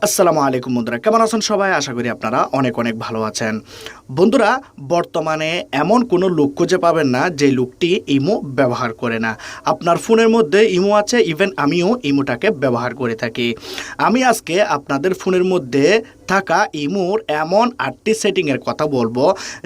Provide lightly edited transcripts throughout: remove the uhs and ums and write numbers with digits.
আসসালামু আলাইকুম বন্ধুরা, কেমন আছেন সবাই? আশা করি আপনারা অনেক অনেক ভালো আছেন। বন্ধুরা, বর্তমানে এমন কোনো লোক খুঁজে পাবেন না যে লোকটি ইমো ব্যবহার করে না। আপনার ফোনের মধ্যে ইমো আছে, ইভেন আমিও ইমোটাকে ব্যবহার করে থাকি। আমি আজকে আপনাদের ফোনের মধ্যে থাকা ইমোর এমন 8টি সেটিংয়ের কথা বলবো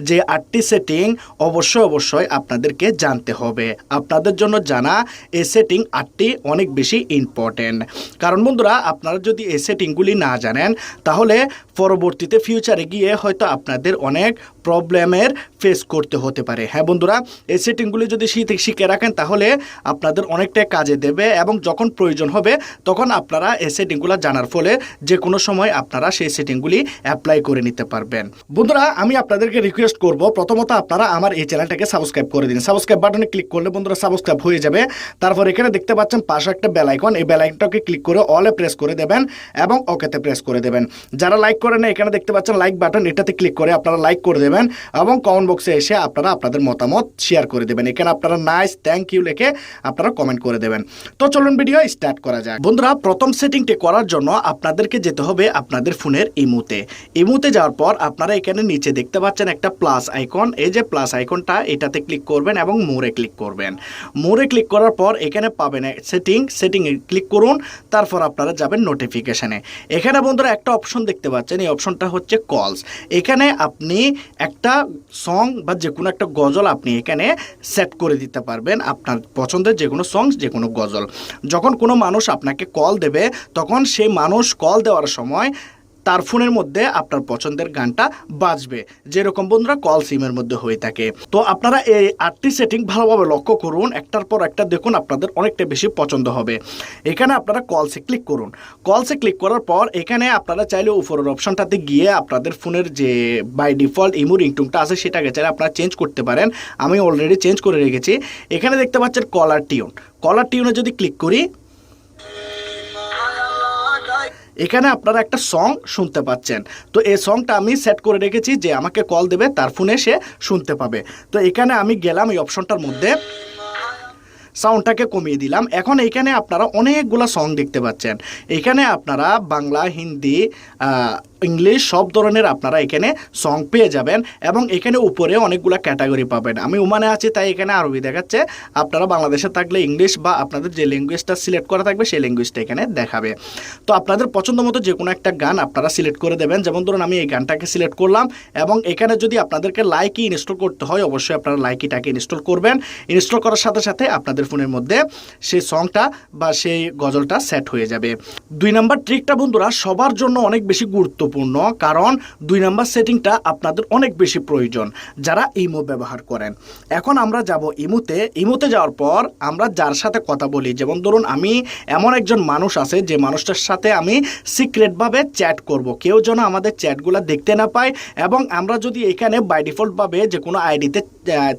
যে 8টি সেটিং অবশ্যই আপনাদেরকে জানতে হবে। আপনাদের জন্য জানা এই সেটিং 8টি অনেক বেশি ইম্পর্টেন্ট। কারণ বন্ধুরা, আপনারা যদি এই সেটিংগুলি না জানেন তাহলে পরবর্তীতে ফিউচারে গিয়ে হয়তো আপনাদের অনেক প্রবলেমের ফেস করতে হতে পারে। হ্যাঁ বন্ধুরা, এই সেটিংগুলি যদি শিখে রাখেন তাহলে আপনাদের অনেকটাই কাজে দেবে এবং যখন প্রয়োজন হবে তখন আপনারা এই সেটিংগুলো জানার ফলে যে কোনো সময় আপনারা সেই সেটিংগুলি অ্যাপ্লাই করে নিতে পারবেন। বন্ধুরা, আমি আপনাদেরকে রিকোয়েস্ট করব, প্রথমত আপনারা আমার এই চ্যানেলটাকে সাবস্ক্রাইব করে দিন। সাবস্ক্রাইব বাটনে ক্লিক করলে বন্ধুরা সাবস্ক্রাইব হয়ে যাবে। তারপর এখানে দেখতে পাচ্ছেন পাশে একটা বেল আইকন, এই বেল আইকনটাকে ক্লিক করে অলে প্রেস করে দেবেন এবং ওকেতে প্রেস করে দেবেন। যারা লাইক করেন না, এখানে দেখতে পাচ্ছেন লাইক বাটন, এটাতে ক্লিক করে আপনারা লাইক করে দেবেন এবং কমেন্ট বক্সে এসে আপনারা আপনাদের মতামত শেয়ার করে দেবেন। এখানে আপনারা নাইস, থ্যাংক ইউ লিখে আপনারা কমেন্ট করে দেবেন। তো চলুন ভিডিও স্টার্ট করা যাক। বন্ধুরা, প্রথম সেটিংটি করার জন্য আপনাদেরকে যেতে হবে আপনাদের ফোনের ইমোতে যাওয়ার পর আপনারা এখানে নিচে দেখতে পাচ্ছেন একটা প্লাস আইকন। এই যে প্লাস আইকনটা, এটাতে ক্লিক করবেন এবং মোরে ক্লিক করবেন। মোরে ক্লিক করার পর এখানে পাবেন সেটিংয়ে ক্লিক করুন। তারপর আপনারা যাবেন নোটিফিকেশনে। এখানে বন্ধুরা একটা অপশন দেখতে পাচ্ছেন, এই অপশনটা হচ্ছে কলস। এখানে আপনি একটা সং বা যে কোনো একটা গজল আপনি এখানে সেট করে দিতে পারবেন, আপনার পছন্দের যে কোনো সং, যে কোনো গজল। যখন কোনো মানুষ আপনাকে কল দেবে তখন সেই মানুষ কল দেওয়ার সময় তার ফোনের মধ্যে আপনার পছন্দের গানটা বাজবে, যেরকম বন্ধুরা কল সিমের মধ্যে হয়ে থাকে। তো আপনারা এই 8টি সেটিং ভালোভাবে লক্ষ্য করুন, একটার পর একটা দেখুন, আপনাদের অনেকটা বেশি পছন্দ হবে। এখানে আপনারা কলসে ক্লিক করুন। কলসে ক্লিক করার পর এখানে আপনারা চাইলে উপরের অপশনটাতে গিয়ে আপনাদের ফোনের যে বাই ডিফল্ট ইমো রিংটোনটা আছে সেটাকে চাইলে আপনারা চেঞ্জ করতে পারেন। আমি অলরেডি চেঞ্জ করে রেখেছি। এখানে দেখতে পাচ্ছেন কলার টিউনে যদি ক্লিক করি, এখানে আপনারা একটা সং শুনতে পাচ্ছেন। তো এই সংটা আমি সেট করে রেখেছি যে আমাকে কল দেবে তার ফোনে সে শুনতে পাবে। তো এখানে আমি গেলাম এই অপশনটার মধ্যে, সাউন্ডটাকে কমিয়ে দিলাম। এখন এখানে আপনারা অনেকগুলো সং দেখতে পাচ্ছেন। এখানে আপনারা বাংলা, হিন্দি, ইংলিশ সব ধরনের আপনারা এখানে সং পেয়ে যাবেন এবং এখানে উপরে অনেকগুলো ক্যাটাগরি পাবেন। আমি ওমানে আছি তাই এখানে আরবি দেখাচ্ছে, আপনারা বাংলাদেশে থাকলে ইংলিশ বা আপনাদের যে ল্যাঙ্গুয়েজটা সিলেক্ট করা থাকবে সেই ল্যাঙ্গুয়েজটা এখানে দেখাবে। তো আপনাদের পছন্দ মতো যে কোনো একটা গান আপনারা সিলেক্ট করে দেবেন। যেমন ধরুন আমি এই গানটাকে সিলেক্ট করলাম এবং এখানে যদি আপনাদেরকে লাইকি ইনস্টল করতে হয় অবশ্যই আপনারা লাইকিটাকে ইনস্টল করবেন। ইনস্টল করার সাথে সাথে আপনাদের ফোনের মধ্যে সেই সংটা বা সেই গজলটা সেট হয়ে যাবে। 2 নম্বর ট্রিকটা বন্ধুরা সবার জন্য অনেক বেশি গুরুত্বপূর্ণ, কারণ 2 নম্বর সেটিংটা আপনাদের অনেক বেশি প্রয়োজন যারা ইমো ব্যবহার করেন। এখন আমরা যাব ইমোতে যাওয়ার পর আমরা যার সাথে কথা বলি, যেমন ধরুন আমি এমন একজন মানুষ আছে যে মানুষটার সাথে আমি সিক্রেটভাবে চ্যাট করব, কেউ যেন আমাদের চ্যাটগুলো দেখতে না পায়। এবং আমরা যদি এখানে বাই ডিফল্টভাবে যে কোনো আইডিতে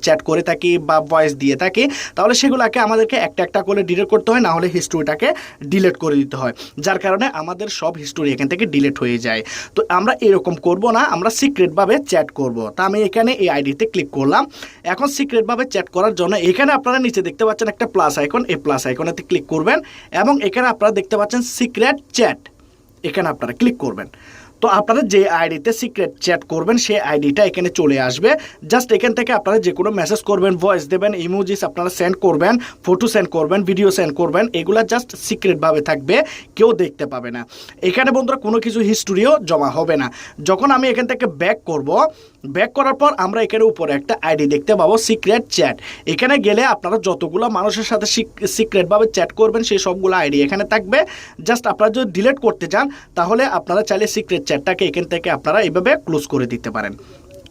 চ্যাট করে থাকি বা ভয়েস দিয়ে থাকি তাহলে সেগুলোকে আমাদেরকে একটা একটা করে ডিলিট করতে হয়, না হলে হিস্ট্রিটাকে ডিলিট করে দিতে হয়, যার কারণে আমাদের সব হিস্ট্রি এখান থেকে ডিলিট হয়ে যায়। তো আমরা এরকম করব না, আমরা সিক্রেটভাবে চ্যাট করব। তা আমি এখানে এই আইডিতে ক্লিক করলাম। এখন সিক্রেটভাবে চ্যাট করার জন্য এখানে আপনারা নিচে দেখতে পাচ্ছেন একটা প্লাস আইকন, এই প্লাস আইকনেতে ক্লিক করবেন এবং এখানে আপনারা দেখতে পাচ্ছেন সিক্রেট চ্যাট, এখানে আপনারা ক্লিক করবেন। তো আপনারা যে আইডিতে সিক্রেট চ্যাট করবেন সেই আইডিটা এখানে চলে আসবে। জাস্ট এখান থেকে আপনারা যে কোনো মেসেজ করবেন, ভয়েস দেবেন, ইমোজিস আপনারা সেন্ড করবেন, ফটো সেন্ড করবেন, ভিডিও সেন্ড করবেন, এগুলা জাস্ট সিক্রেটভাবে থাকবে, কেউ দেখতে পাবে না। এখানে বন্ধুরা কোনো কিছু হিস্ট্রিও জমা হবে না। যখন আমি এখান থেকে ব্যাক করার পর আমরা এখানে উপরে একটা আইডি দেখতে পাবো সিক্রেট চ্যাট। এখানে গেলে আপনারা যতগুলো মানুষের সাথে সিক্রেটভাবে চ্যাট করবেন সেই সবগুলো আইডি এখানে থাকবে। জাস্ট আপনারা যদি ডিলিট করতে চান তাহলে আপনারা চাইলে সিক্রেট চ্যাটটাকে এখান থেকে আপনারা এইভাবে ক্লোজ করে দিতে পারেন।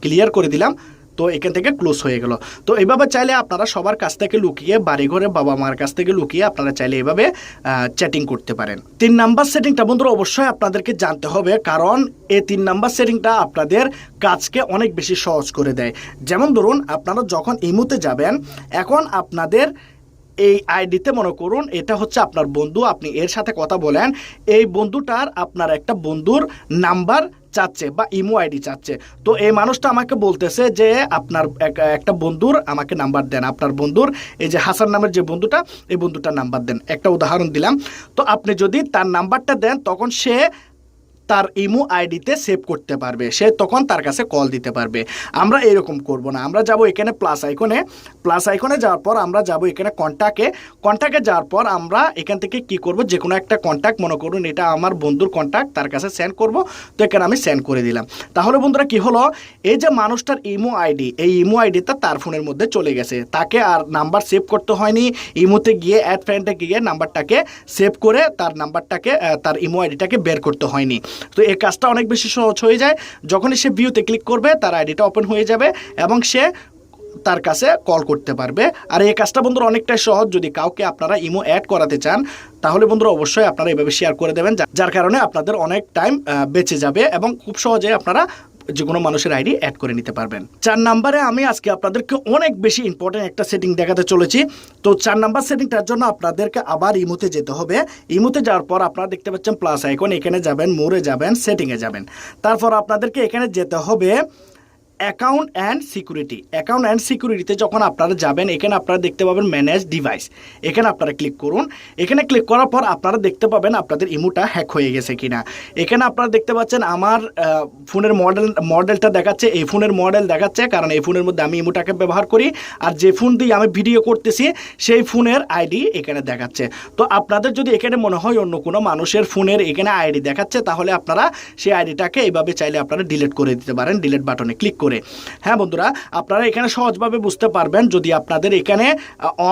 ক্লিয়ার করে দিলাম, তো এখান থেকে ক্লোজ হয়ে গেল। তো এইভাবে চাইলে আপনারা সবার কাছ থেকে লুকিয়ে, বাড়ি ঘরে বাবা মার কাছ থেকে লুকিয়ে আপনারা চাইলে এইভাবে চ্যাটিং করতে পারেন। 3 নাম্বার সেটিংটা বন্ধুরা অবশ্যই আপনাদেরকে জানতে হবে, কারণ এই 3 নাম্বার সেটিংটা আপনাদের কাজকে অনেক বেশি সহজ করে দেয়। যেমন ধরুন আপনারা যখন ইমোতে যাবেন, এখন আপনাদের এই আইডিতে মনে করুন এটা হচ্ছে আপনার বন্ধু, আপনি এর সাথে কথা বলেন, এই বন্ধুটার আপনার একটা বন্ধুর নাম্বার চাচ্ছে বা ইমো আইডি চাচ্ছে। তো এই মানুষটা আমাকে বলতেছে যে আপনার একটা বন্ধুর আমাকে নাম্বার দেন, আপনার বন্ধুর এই যে হাসান নামের যে বন্ধুটা, এই বন্ধুটার নাম্বার দেন। একটা উদাহরণ দিলাম। তো আপনি যদি তার নাম্বারটা দেন তখন সে তার ইমো আইডিতে সেভ করতে পারবে, সে তখন তার কাছে কল দিতে পারবে। আমরা এরকম করব না, আমরা যাব এখানে প্লাস আইকনে যাওয়ার পর আমরা যাব এখানে কন্ট্যাক্টে যাওয়ার পর আমরা এখান থেকে কি করব, যে কোনো একটা কন্ট্যাক্ট, মনে করুন এটা আমার বন্ধুর কন্ট্যাক্ট, তার কাছে সেন্ড করব। তো এখানে আমি সেন্ড করে দিলাম। তাহলে বন্ধুরা কি হলো, এই যে মানুষটার ইমো আইডি, এই ইমো আইডিটা তার ফোনের মধ্যে চলে গেছে, তাকে আর নাম্বার সেভ করতে হয়নি। ইমোতে গিয়ে অ্যাড ফ্রেন্ডে গিয়ে নাম্বারটাকে সেভ করে তার নাম্বারটাকে তার ইমো আইডিটাকে বের করতে হয়নি। তো এই কাজটা অনেক বেশি সহজ হয়ে যায়। যখনই সে ভিউতে ক্লিক করবে তার আইডিটা ওপেন হয়ে যাবে এবং সে তার কাছে কল করতে পারবে। আর এই কাজটা বন্ধুরা অনেকটাই সহজ। যদি কাউকে আপনারা ইমো অ্যাড করাতে চান তাহলে বন্ধুরা অবশ্যই আপনারা এভাবে শেয়ার করে দেবেন, যার কারণে আপনাদের অনেক টাইম বেঁচে যাবে এবং খুব সহজে আপনারা যে কোনো মানুষের আইডি অ্যাড করে নিতে পারবেন। 4 নম্বরে আমি আজকে আপনাদেরকে অনেক বেশি ইম্পর্টেন্ট একটা সেটিং দেখাতে চলেছি। তো 4 নাম্বার সেটিংটার জন্য আপনাদেরকে আবার ইমোতে যেতে হবে। ইমোতে যাওয়ার পর আপনারা দেখতে পাচ্ছেন প্লাস আইকন, এখানে যাবেন, মোরে যাবেন, সেটিংয়ে যাবেন। তারপর আপনাদেরকে এখানে যেতে হবে অ্যাকাউন্ট অ্যান্ড সিকিউরিটিতে যখন আপনারা যাবেন, এখানে আপনারা দেখতে পাবেন ম্যানেজ ডিভাইস, এখানে আপনারা ক্লিক করুন। এখানে ক্লিক করার পর আপনারা দেখতে পাবেন আপনাদের ইমোটা হ্যাক হয়ে গেছে কিনা। এখানে আপনারা দেখতে পাচ্ছেন আমার ফোনের মডেলটা দেখাচ্ছে, এই ফোনের মডেল দেখাচ্ছে, কারণ এই ফোনের মধ্যে আমি ইমোটাকে ব্যবহার করি। আর যে ফোন দিয়ে আমি ভিডিও করতেছি সেই ফোনের আইডি এখানে দেখাচ্ছে। তো আপনাদের যদি এখানে মনে হয় অন্য কোনো মানুষের ফোনের এখানে আইডি দেখাচ্ছে, তাহলে আপনারা সেই আইডিটাকে এইভাবে চাইলে আপনারা ডিলিট করে দিতে পারেন, ডিলিট বাটনে ক্লিক করে। হ্যাঁ বন্ধুরা, আপনারা এখানে সহজভাবে বুঝতে পারবেন। যদি আপনাদের এখানে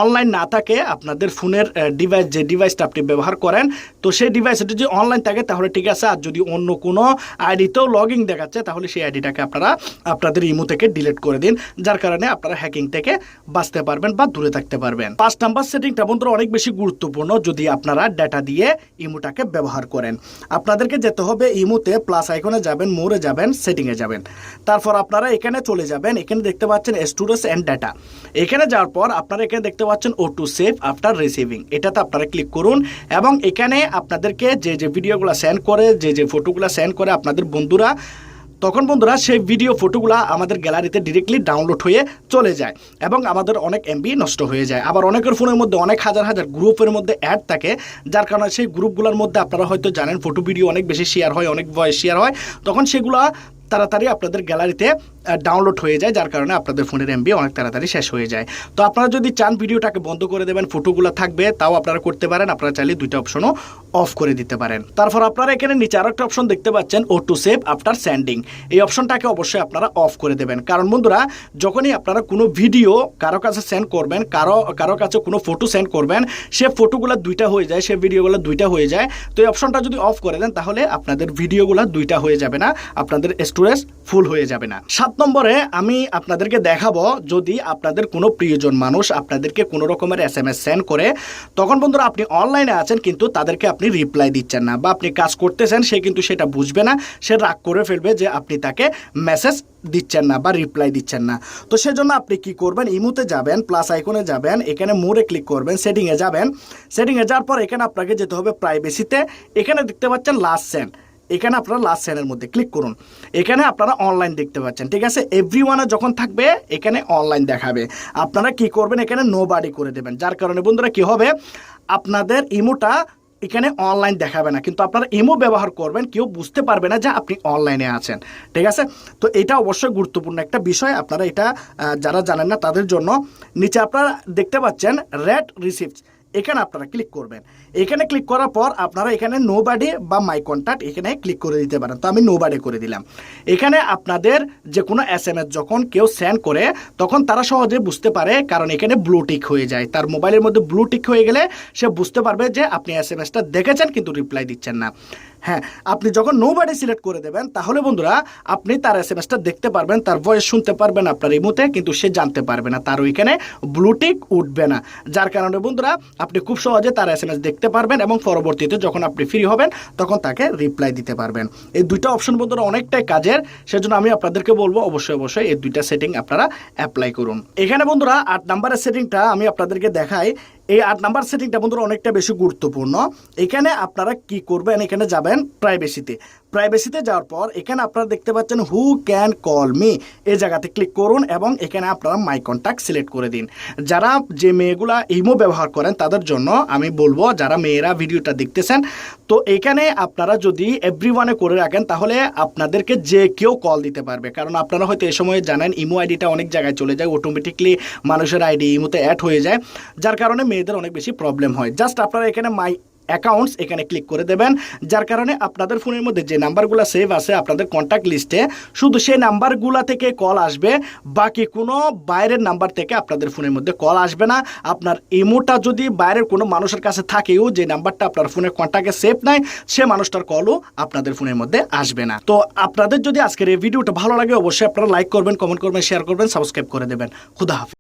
অনলাইন না থাকে, আপনাদের ফোনের ডিভাইস, যে ডিভাইসটা আপনি ব্যবহার করেন, তো সেই ডিভাইসটা যদি অনলাইন থাকে তাহলে ঠিক আছে। আর যদি অন্য কোনো আইডিতেও লগইন দেখাচ্ছে তাহলে সেই আইডিটাকে আপনারা আপনাদের ইমো থেকে ডিলিট করে দিন, যার কারণে আপনারা হ্যাকিং থেকে বাঁচতে পারবেন বা দূরে থাকতে পারবেন। 5 নাম্বার সেটিংটা বন্ধুরা অনেক বেশি গুরুত্বপূর্ণ। যদি আপনারা ডেটা দিয়ে ইমোটাকে ব্যবহার করেন, আপনাদেরকে যেতে হবে ইমোতে, প্লাস আইকনে যাবেন, মোরে যাবেন, সেটিংয়ে যাবেন। তারপর আপনারা এখানে চলে যাবেন, এখানে দেখতে পাচ্ছেন স্টোরেজ এন্ড ডাটা। এখানে যাওয়ার পর আপনারা এখানে দেখতে পাচ্ছেন অটো সেভ আফটার রিসিভিং, এটাতে আপনারা ক্লিক করুন। এবং এখানে আপনাদেরকে যে ভিডিওগুলো সেন্ড করে, যে ফটোগুলো সেন্ড করে আপনাদের বন্ধুরা, তখন বন্ধুরা সেই ভিডিও ফটোগুলো আমাদের গ্যালারিতে ডিরেক্টলি ডাউনলোড হয়ে চলে যায় এবং আমাদের অনেক এমবি নষ্ট হয়ে যায়। আবার অনেকের ফোনের মধ্যে অনেক হাজার গ্রুপের মধ্যে অ্যাড থাকে, যার কারণে সেই গ্রুপগুলোর মধ্যে আপনারা হয়তো জানেন ফটো ভিডিও অনেক বেশি শেয়ার হয়, অনেক ভয়েস শেয়ার হয়, তখন সেগুলো তাড়াতাড়ি আপনাদের গ্যালারিতে ডাউনলোড হয়ে যায়, যার কারণে আপনাদের ফোনের এমবি অনেক তাড়াতাড়ি শেষ হয়ে যায়। তো আপনারা যদি চান ভিডিওটাকে বন্ধ করে দেবেন, ফটোগুলো থাকবে, তাও আপনারা করতে পারেন। আপনারা চাইলে 2টা অপশনও অফ করে দিতে পারেন। তারপর আপনারা এখানে নিচে আরো একটা অপশন দেখতে পাচ্ছেন অটো সেভ আফটার সেন্ডিং, এই অপশনটাকে অবশ্যই আপনারা অফ করে দেবেন। কারণ বন্ধুরা, যখনই আপনারা কোনো ভিডিও কারো কাছে সেন্ড করবেন, কারো কাছে কোনো ফটো সেন্ড করবেন, সে ফটোগুলো 2টা হয়ে যায়, সে ভিডিওগুলো 2টা হয়ে যায়। তো এই অপশনটা যদি অফ করে দেন তাহলে আপনাদের ভিডিওগুলো 2টা হয়ে যাবে না, আপনাদের স্টোরেজ ফুল হয়ে যাবে না। 7 নম্বরে আমি আপনাদেরকে দেখাবো, যদি আপনাদের কোনো প্রিয়জন মানুষ আপনাদেরকে কোনো রকমের SMS সেন্ড করে, তখন বন্ধুরা আপনি অনলাইনে আছেন কিন্তু তাদেরকে আপনি রিপ্লাই দিচ্ছেন না, বা আপনি কাজ করতেছেন, সে কিন্তু সেটা বুঝবে না, সে রাগ করে ফেলবে যে আপনি তাকে মেসেজ দিচ্ছেন না বা রিপ্লাই দিচ্ছেন না। তো সেজন্য আপনি কি করবেন, ইমোতে যাবেন, প্লাস আইকনে যাবেন, এখানে মোরে ক্লিক করবেন, সেটিংয়ে যাবেন। সেটিংয়ে যাওয়ার পর এখানে আপনাকে যেতে হবে প্রাইভেসিতে, এখানে দেখতে পাচ্ছেন লাস্ট সেন্ড, এখানে আপনারা লাস্ট সেন্ডের মধ্যে ক্লিক করুন। এখানে আপনারা অনলাইন দেখতে পাচ্ছেন, ঠিক আছে। এভরিওয়ানে যখন থাকবে এখানে অনলাইন দেখাবে, আপনারা কি করবেন, এখানে নো বাডি করে দেবেন, যার কারণে বন্ধুরা কি হবে, আপনাদের ইমোটা এখানে অনলাইন দেখাবে না, কিন্তু আপনারা ইমো ব্যবহার করবেন, কেউ বুঝতে পারবে না যে আপনি অনলাইনে আছেন, ঠিক আছে। তো এটা অবশ্যই গুরুত্বপূর্ণ একটা বিষয়, আপনারা এটা যারা জানেন না তাদের জন্য। নিচে আপনারা দেখতে পাচ্ছেন রেড রিসিপ্টস, এখানে আপনারা ক্লিক করবেন। এখানে ক্লিক করার পর আপনারা এখানে নো বাডি বা মাই কন্ট্যাক্ট এখানে ক্লিক করে দিতে পারেন। তো আমি নো বাডি করে দিলাম। এখানে আপনাদের যে কোনো SMS যখন কেউ সেন্ড করে তখন তারা সহজে বুঝতে পারে, কারণ এখানে ব্লু টিক হয়ে যায়, তার মোবাইলের মধ্যে ব্লু টিক হয়ে গেলে সে বুঝতে পারবে যে আপনি SMSটা দেখেছেন কিন্তু রিপ্লাই দিচ্ছেন না। হ্যাঁ, আপনি যখন নো বাডি সিলেক্ট করে দেবেন তাহলে বন্ধুরা আপনি তার SMS টা দেখতে পারবেন, তার ভয়েস শুনতে পারবেন আপনার ইমোতে, কিন্তু সে জানতে পারবে না, তার ওইখানে ব্লু টিক উঠবে না, যার কারণে বন্ধুরা আপনি খুব সহজে তার SMS দেখতে পারবেন এবং পরবর্তীতে যখন আপনি ফ্রি হবেন তখন তাকে রিপ্লাই দিতে পারবেন। এই 2টা অপশন বন্ধুরা অনেকটাই কাজের, সেজন্য আমি আপনাদেরকে বলবো অবশ্যই এই 2টা সেটিং আপনারা অ্যাপ্লাই করুন। এখানে বন্ধুরা 8 নাম্বারের সেটিংটা আমি আপনাদেরকে দেখাই। এই 8 নাম্বার সেটিংটা বন্ধুরা অনেকটা বেশি গুরুত্বপূর্ণ। এখানে আপনারা কি করবেন, এখানে যাবেন প্রাইভেসিতে যাওয়ার পর এখানে আপনারা দেখতে পাচ্ছেন হু ক্যান কল মি, এই জায়গাতে ক্লিক করুন এবং এখানে আপনারা মাই কন্ট্যাক্ট সিলেক্ট করে দিন। যারা যে মেয়েগুলা ইমো ব্যবহার করেন তাদের জন্য আমি বলবো, যারা মেয়েরা ভিডিওটা দেখতেছেন, তো এখানে আপনারা যদি এভরিওয়ানে করে রাখেন তাহলে আপনাদেরকে যে কেউ কল দিতে পারবে। কারণ আপনারা হয়তো এই সময় জানেন ইমো আইডিটা অনেক জায়গায় চলে যায়, অটোমেটিকলি মানুষের আইডি ইমোতে অ্যাড হয়ে যায়, যার কারণে মেয়েদের অনেক বেশি প্রবলেম হয়। জাস্ট আপনারা এখানে মাই অ্যাকাউন্টস এখানে ক্লিক করে দেবেন, যার কারণে আপনাদের ফোনের মধ্যে যে নাম্বারগুলো সেভ আছে আপনাদের কন্ট্যাক্ট লিস্টে, শুধু সেই নাম্বারগুলো থেকে কল আসবে, বাকি কোনো বাইরের নাম্বার থেকে আপনাদের ফোনের মধ্যে কল আসবে না। আপনার ইমোটা যদি বাইরের কোনো মানুষের কাছে থাকেও, যে নাম্বারটা আপনার ফোনের কন্ট্যাক্টে সেভ নাই, সে মানুষটার কলও আপনাদের ফোনের মধ্যে আসবে না। তো আপনাদের যদি আজকের এই ভিডিওটা ভালো লাগে অবশ্যই আপনারা লাইক করবেন, কমেন্ট করবেন, শেয়ার করবেন, সাবস্ক্রাইব করে দেবেন। খুদা হাফেজ।